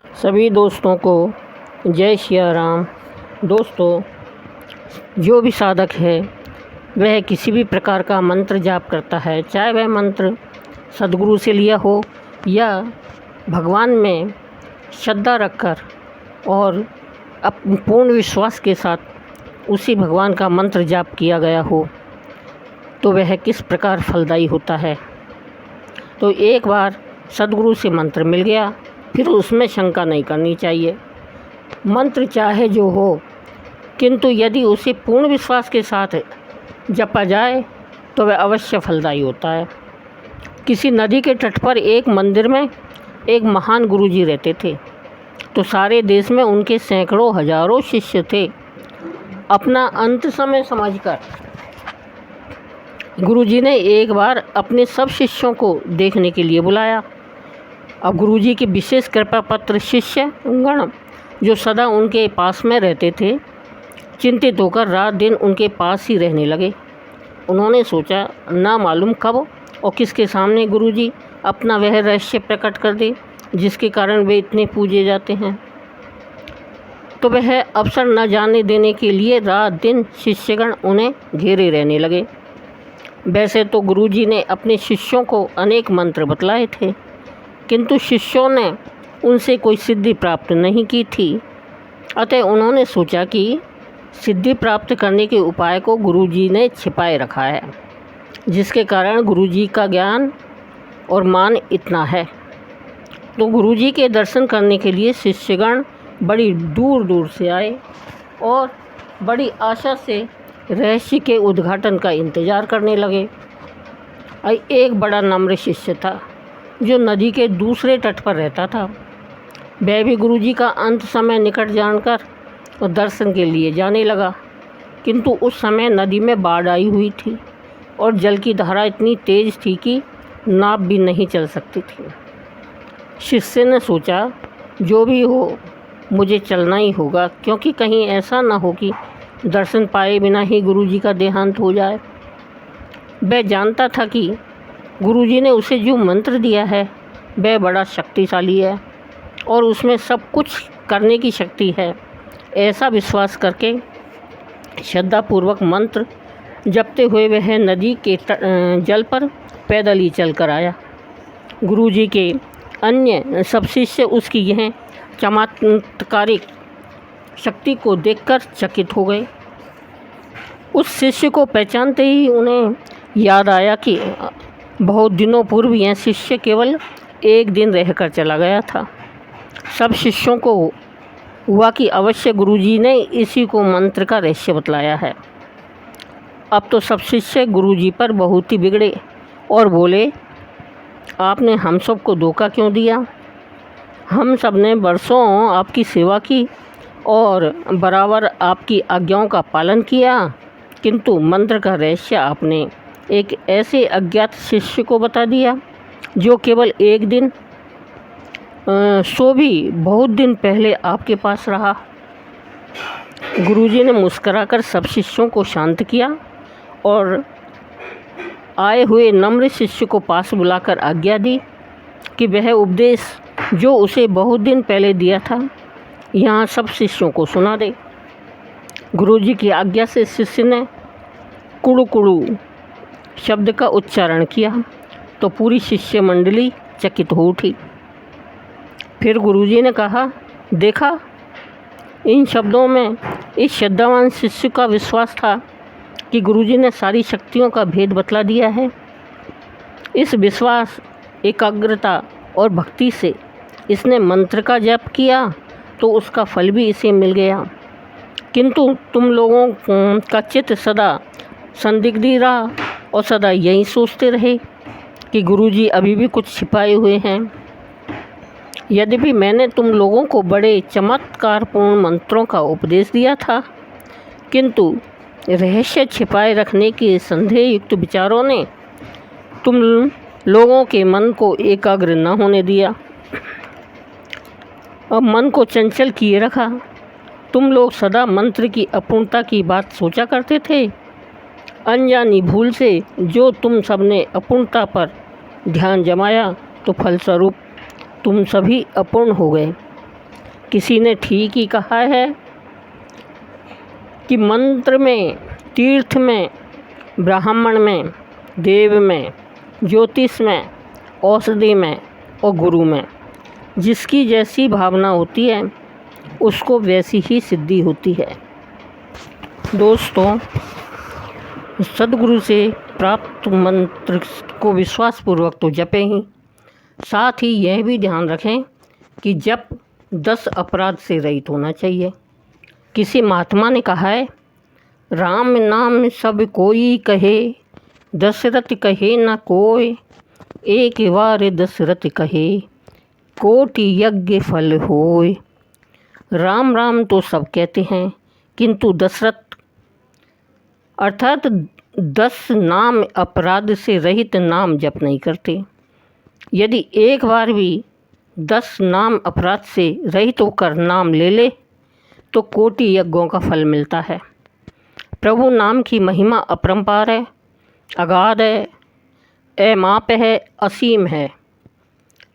सभी दोस्तों को जय सिया राम। दोस्तों, जो भी साधक है वह किसी भी प्रकार का मंत्र जाप करता है, चाहे वह मंत्र सद्गुरु से लिया हो या भगवान में श्रद्धा रखकर और पूर्ण विश्वास के साथ उसी भगवान का मंत्र जाप किया गया हो, तो वह किस प्रकार फलदायी होता है। तो एक बार सद्गुरु से मंत्र मिल गया, फिर उसमें शंका नहीं करनी चाहिए। मंत्र चाहे जो हो, किंतु यदि उसे पूर्ण विश्वास के साथ जपा जाए तो वह अवश्य फलदायी होता है। किसी नदी के तट पर एक मंदिर में एक महान गुरुजी रहते थे। तो सारे देश में उनके सैकड़ों हजारों शिष्य थे। अपना अंत समय समझकर गुरुजी ने एक बार अपने सब शिष्यों को देखने के लिए बुलाया। अब गुरुजी के विशेष कृपा पत्र शिष्य गण जो सदा उनके पास में रहते थे, चिंतित होकर रात दिन उनके पास ही रहने लगे। उन्होंने सोचा, ना मालूम कब और किसके सामने गुरुजी अपना वह रहस्य प्रकट कर दे जिसके कारण वे इतने पूजे जाते हैं। तो वह अवसर न जाने देने के लिए रात दिन शिष्यगण उन्हें घेरे रहने लगे। वैसे तो गुरुजी ने अपने शिष्यों को अनेक मंत्र बतलाए थे, किंतु शिष्यों ने उनसे कोई सिद्धि प्राप्त नहीं की थी। अतः उन्होंने सोचा कि सिद्धि प्राप्त करने के उपाय को गुरुजी ने छिपाए रखा है, जिसके कारण गुरुजी का ज्ञान और मान इतना है। तो गुरुजी के दर्शन करने के लिए शिष्यगण बड़ी दूर दूर से आए और बड़ी आशा से रहस्य के उद्घाटन का इंतज़ार करने लगे। एक बड़ा नम्र शिष्य था जो नदी के दूसरे तट पर रहता था। वह भी गुरुजी का अंत समय निकट जानकर और दर्शन के लिए जाने लगा, किंतु उस समय नदी में बाढ़ आई हुई थी और जल की धारा इतनी तेज़ थी कि नाव भी नहीं चल सकती थी। शिष्य ने सोचा, जो भी हो मुझे चलना ही होगा, क्योंकि कहीं ऐसा ना हो कि दर्शन पाए बिना ही गुरुजी का देहांत हो जाए। वह जानता था कि गुरुजी ने उसे जो मंत्र दिया है वह बड़ा शक्तिशाली है और उसमें सब कुछ करने की शक्ति है। ऐसा विश्वास करके श्रद्धापूर्वक मंत्र जपते हुए वह नदी के जल पर पैदल ही चल कर आया। गुरुजी के अन्य सब शिष्य उसकी यह चमत्कारिक शक्ति को देखकर चकित हो गए। उस शिष्य को पहचानते ही उन्हें याद आया कि बहुत दिनों पूर्व यह शिष्य केवल एक दिन रहकर चला गया था। सब शिष्यों को हुआ कि अवश्य गुरुजी ने इसी को मंत्र का रहस्य बतलाया है। अब तो सब शिष्य गुरुजी पर बहुत ही बिगड़े और बोले, आपने हम सब को धोखा क्यों दिया? हम सब ने बरसों आपकी सेवा की और बराबर आपकी आज्ञाओं का पालन किया, किंतु मंत्र का रहस्य आपने एक ऐसे अज्ञात शिष्य को बता दिया जो केवल एक दिन सो भी बहुत दिन पहले आपके पास रहा। गुरुजी ने मुस्कुराकर सब शिष्यों को शांत किया और आए हुए नम्र शिष्य को पास बुलाकर आज्ञा दी कि वह उपदेश जो उसे बहुत दिन पहले दिया था यहाँ सब शिष्यों को सुना दे। गुरुजी की आज्ञा से शिष्य ने कुड़ु कुड़ु शब्द का उच्चारण किया तो पूरी शिष्य मंडली चकित हो उठी। फिर गुरुजी ने कहा, देखा, इन शब्दों में इस श्रद्धावान शिष्य का विश्वास था कि गुरुजी ने सारी शक्तियों का भेद बतला दिया है। इस विश्वास, एकाग्रता और भक्ति से इसने मंत्र का जप किया तो उसका फल भी इसे मिल गया। किंतु तुम लोगों का चित्त सदा संदिग्ध रहा और सदा यही सोचते रहे कि गुरुजी अभी भी कुछ छिपाए हुए हैं। यद्यपि मैंने तुम लोगों को बड़े चमत्कारपूर्ण मंत्रों का उपदेश दिया था, किंतु रहस्य छिपाए रखने के संदेह युक्त विचारों ने तुम लोगों के मन को एकाग्र न होने दिया और मन को चंचल किए रखा। तुम लोग सदा मंत्र की अपूर्णता की बात सोचा करते थे। अनजानी भूल से जो तुम सबने अपूर्णता पर ध्यान जमाया तो फलस्वरूप तुम सभी अपूर्ण हो गए। किसी ने ठीक ही कहा है कि मंत्र में, तीर्थ में, ब्राह्मण में, देव में, ज्योतिष में, औषधि में और गुरु में जिसकी जैसी भावना होती है उसको वैसी ही सिद्धि होती है। दोस्तों, सद्गुरु से प्राप्त मंत्र को विश्वासपूर्वक तो जपें ही, साथ ही यह भी ध्यान रखें कि जप 10 अपराध से रहित होना चाहिए। किसी महात्मा ने कहा है, राम नाम सब कोई कहे, दशरथ कहे न कोय, एक बार दशरथ कहे, कोटि यज्ञ फल होय। राम राम तो सब कहते हैं, किंतु दशरथ अर्थात 10 नाम अपराध से रहित नाम जप नहीं करते। यदि एक बार भी 10 नाम अपराध से रहित होकर नाम ले ले तो कोटि यज्ञों का फल मिलता है। प्रभु नाम की महिमा अपरंपार है, अगाध है, अमाप है, असीम है।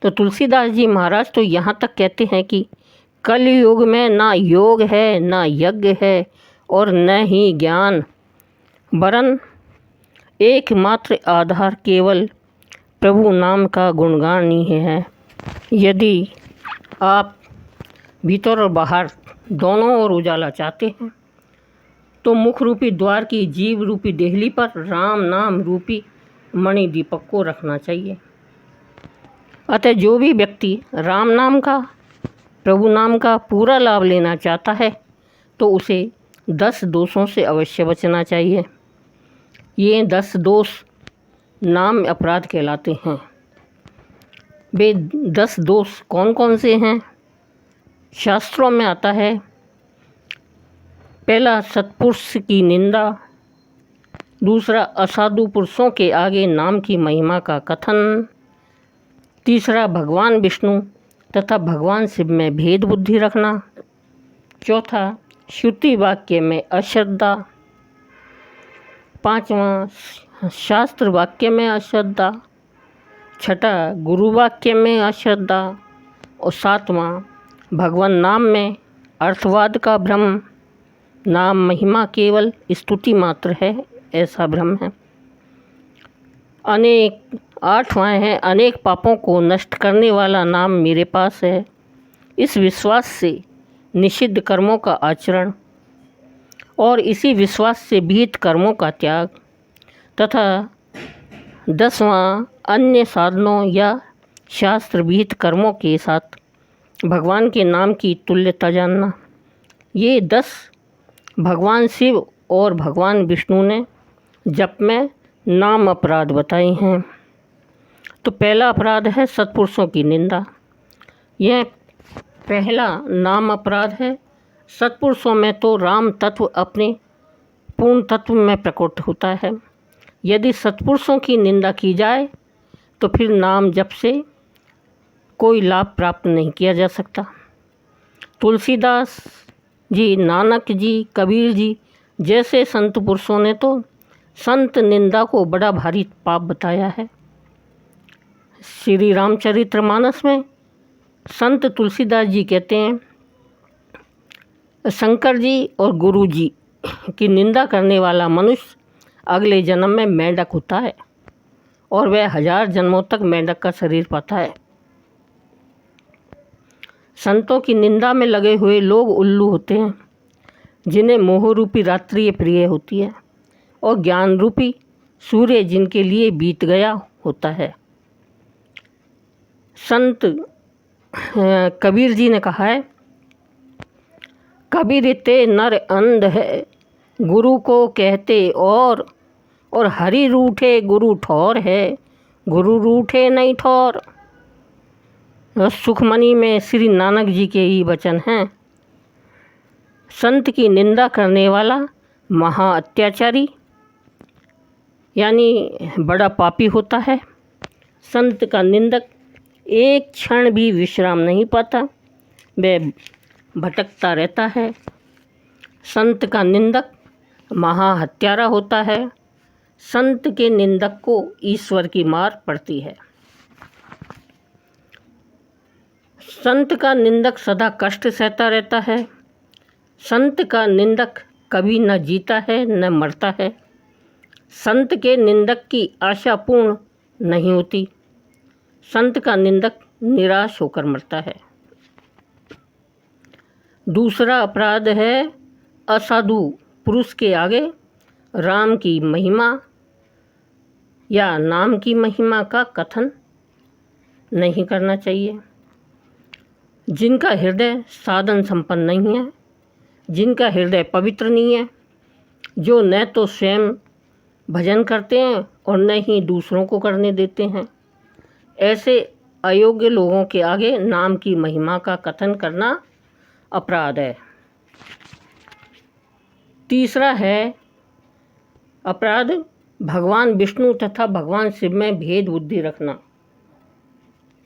तो तुलसीदास जी महाराज तो यहाँ तक कहते हैं कि कलयुग में ना योग है, ना यज्ञ है और न ही ज्ञान, वरन एकमात्र आधार केवल प्रभु नाम का गुणगान ही है। यदि आप भीतर और बाहर दोनों ओर उजाला चाहते हैं तो मुख रूपी द्वार की जीव रूपी देहली पर राम नाम रूपी मणि दीपक को रखना चाहिए। अतः जो भी व्यक्ति राम नाम का, प्रभु नाम का पूरा लाभ लेना चाहता है तो उसे 10 दोषों से अवश्य बचना चाहिए। ये 10 दोष नाम अपराध कहलाते हैं। वे 10 दोष कौन कौन से हैं? शास्त्रों में आता है, पहला सत्पुरुष की निंदा, दूसरा असाधु पुरुषों के आगे नाम की महिमा का कथन, तीसरा भगवान विष्णु तथा भगवान शिव में भेद बुद्धि रखना, चौथा श्रुति वाक्य में अश्रद्धा, पांचवा शास्त्र वाक्य में अश्रद्धा, छठा गुरु वाक्य में अश्रद्धा और सातवां भगवान नाम में अर्थवाद का भ्रम। नाम महिमा केवल स्तुति मात्र है, ऐसा भ्रम है। आठवां है, अनेक पापों को नष्ट करने वाला नाम मेरे पास है। इस विश्वास से निषिद्ध कर्मों का आचरण और इसी विश्वास से विहित कर्मों का त्याग तथा 10वां अन्य साधनों या शास्त्र विहित कर्मों के साथ भगवान के नाम की तुल्यता जानना। ये 10 भगवान शिव और भगवान विष्णु ने जप में नाम अपराध बताए हैं। तो पहला अपराध है सत्पुरुषों की निंदा। यह पहला नाम अपराध है। सत्पुरुषों में तो राम तत्व अपने पूर्ण तत्व में प्रकट होता है। यदि सत्पुरुषों की निंदा की जाए तो फिर नाम जप से कोई लाभ प्राप्त नहीं किया जा सकता। तुलसीदास जी, नानक जी, कबीर जी जैसे संत पुरुषों ने तो संत निंदा को बड़ा भारी पाप बताया है। श्री रामचरितमानस में संत तुलसीदास जी कहते हैं, शंकर जी और गुरु जी की निंदा करने वाला मनुष्य अगले जन्म में मेंढक होता है और वह 1000 जन्मों तक मेंढक का शरीर पाता है। संतों की निंदा में लगे हुए लोग उल्लू होते हैं, जिन्हें मोह रूपी रात्रि प्रिय होती है और ज्ञान रूपी सूर्य जिनके लिए बीत गया होता है। संत कबीर जी ने कहा है, कबीर ते नर अंध है, गुरु को कहते और हरि रूठे गुरु ठौर है, गुरु रूठे नहीं ठौर। सुखमनी में श्री नानक जी के ही वचन हैं। संत की निंदा करने वाला महा अत्याचारी यानी बड़ा पापी होता है। संत का निंदक एक क्षण भी विश्राम नहीं पाता, वह भटकता रहता है। संत का निंदक महा हत्यारा होता है। संत के निंदक को ईश्वर की मार पड़ती है। संत का निंदक सदा कष्ट सहता रहता है। संत का निंदक कभी न जीता है न मरता है। संत के निंदक की आशा पूर्ण नहीं होती। संत का निंदक निराश होकर मरता है। दूसरा अपराध है असाधु पुरुष के आगे राम की महिमा या नाम की महिमा का कथन नहीं करना चाहिए। जिनका हृदय साधन संपन्न नहीं है, जिनका हृदय पवित्र नहीं है, जो न तो स्वयं भजन करते हैं और न ही दूसरों को करने देते हैं, ऐसे अयोग्य लोगों के आगे नाम की महिमा का कथन करना अपराध है। तीसरा है अपराध भगवान विष्णु तथा भगवान शिव में भेद बुद्धि रखना।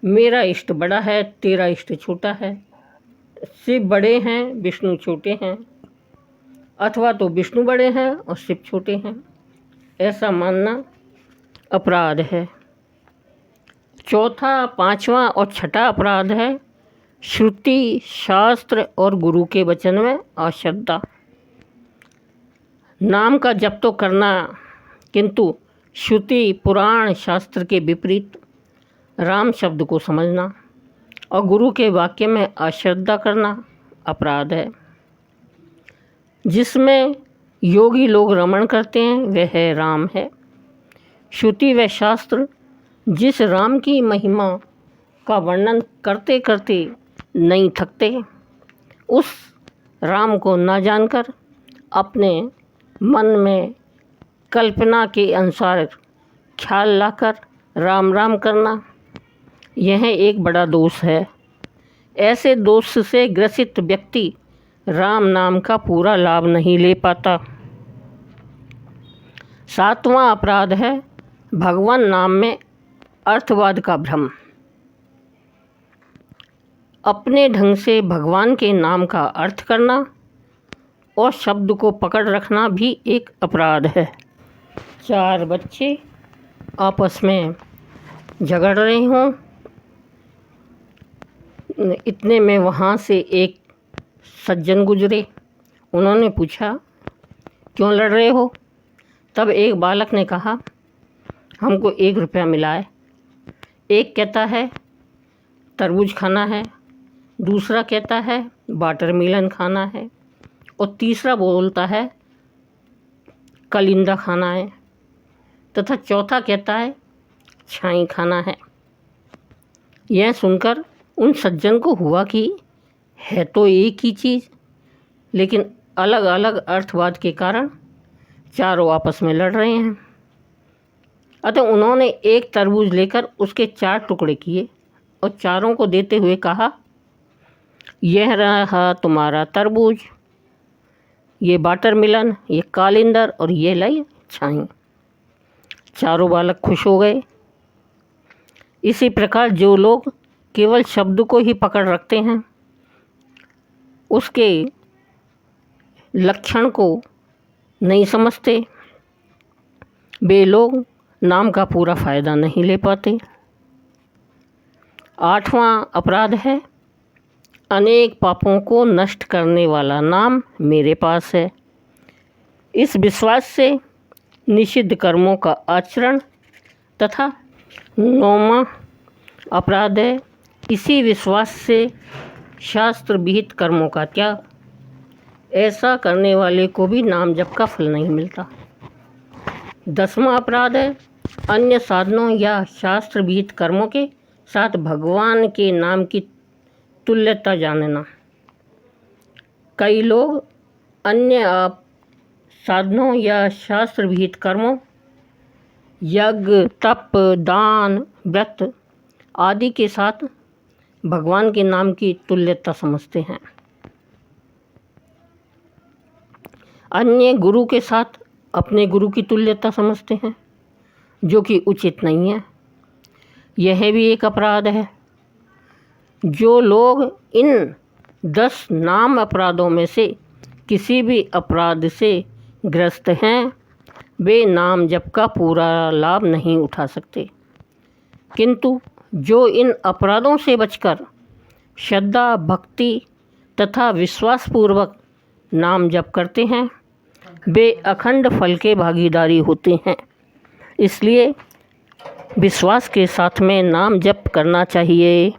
मेरा इष्ट बड़ा है, तेरा इष्ट छोटा है, शिव बड़े हैं विष्णु छोटे हैं, अथवा तो विष्णु बड़े हैं और शिव छोटे हैं, ऐसा मानना अपराध है। चौथा, पांचवा और छठा अपराध है श्रुति, शास्त्र और गुरु के वचन में अश्रद्धा। नाम का जप तो करना, किंतु श्रुति, पुराण, शास्त्र के विपरीत राम शब्द को समझना और गुरु के वाक्य में अश्रद्धा करना अपराध है। जिसमें योगी लोग रमण करते हैं वह है राम है। श्रुति व शास्त्र जिस राम की महिमा का वर्णन करते करते नहीं थकते, उस राम को न जानकर अपने मन में कल्पना के अनुसार ख्याल लाकर राम राम करना, यह एक बड़ा दोष है। ऐसे दोष से ग्रसित व्यक्ति राम नाम का पूरा लाभ नहीं ले पाता। सातवां अपराध है भगवान नाम में अर्थवाद का भ्रम। अपने ढंग से भगवान के नाम का अर्थ करना और शब्द को पकड़ रखना भी एक अपराध है। 4 बच्चे आपस में झगड़ रहे हों, इतने में वहाँ से एक सज्जन गुजरे। उन्होंने पूछा, क्यों लड़ रहे हो? तब एक बालक ने कहा, हमको 1 रुपया मिला है। एक कहता है तरबूज खाना है, दूसरा कहता है वाटरमेलन खाना है और तीसरा बोलता है कलिंदा खाना है, तथा चौथा कहता है छाई खाना है। यह सुनकर उन सज्जन को हुआ कि है तो एक ही चीज़, लेकिन अलग अलग अर्थवाद के कारण चारों आपस में लड़ रहे हैं। अतः उन्होंने एक तरबूज लेकर उसके 4 टुकड़े किए और चारों को देते हुए कहा, यह रहा तुम्हारा तरबूज, ये वाटरमेलन, ये कालिंदर और ये लाई छाई। चारों बालक खुश हो गए। इसी प्रकार जो लोग केवल शब्द को ही पकड़ रखते हैं, उसके लक्षण को नहीं समझते, वे लोग नाम का पूरा फ़ायदा नहीं ले पाते। 8वां अपराध है अनेक पापों को नष्ट करने वाला नाम मेरे पास है। इस विश्वास से निषिद्ध कर्मों का आचरण तथा 9वां अपराध है इसी विश्वास से शास्त्र विहित कर्मों का त्याग। ऐसा करने वाले को भी नाम जप का फल नहीं मिलता। 10वां अपराध है अन्य साधनों या शास्त्र विहित कर्मों के साथ भगवान के नाम की तुल्यता जानना। कई लोग अन्य साधनों या शास्त्र विहित कर्मों, यज्ञ, तप, दान, व्रत आदि के साथ भगवान के नाम की तुल्यता समझते हैं। अन्य गुरु के साथ अपने गुरु की तुल्यता समझते हैं, जो कि उचित नहीं है। यह भी एक अपराध है। जो लोग इन 10 नाम अपराधों में से किसी भी अपराध से ग्रस्त हैं, वे नाम जप का पूरा लाभ नहीं उठा सकते। किंतु जो इन अपराधों से बचकर श्रद्धा, भक्ति तथा विश्वासपूर्वक नाम जप करते हैं वे अखंड फल के भागीदारी होते हैं। इसलिए विश्वास के साथ में नाम जप करना चाहिए।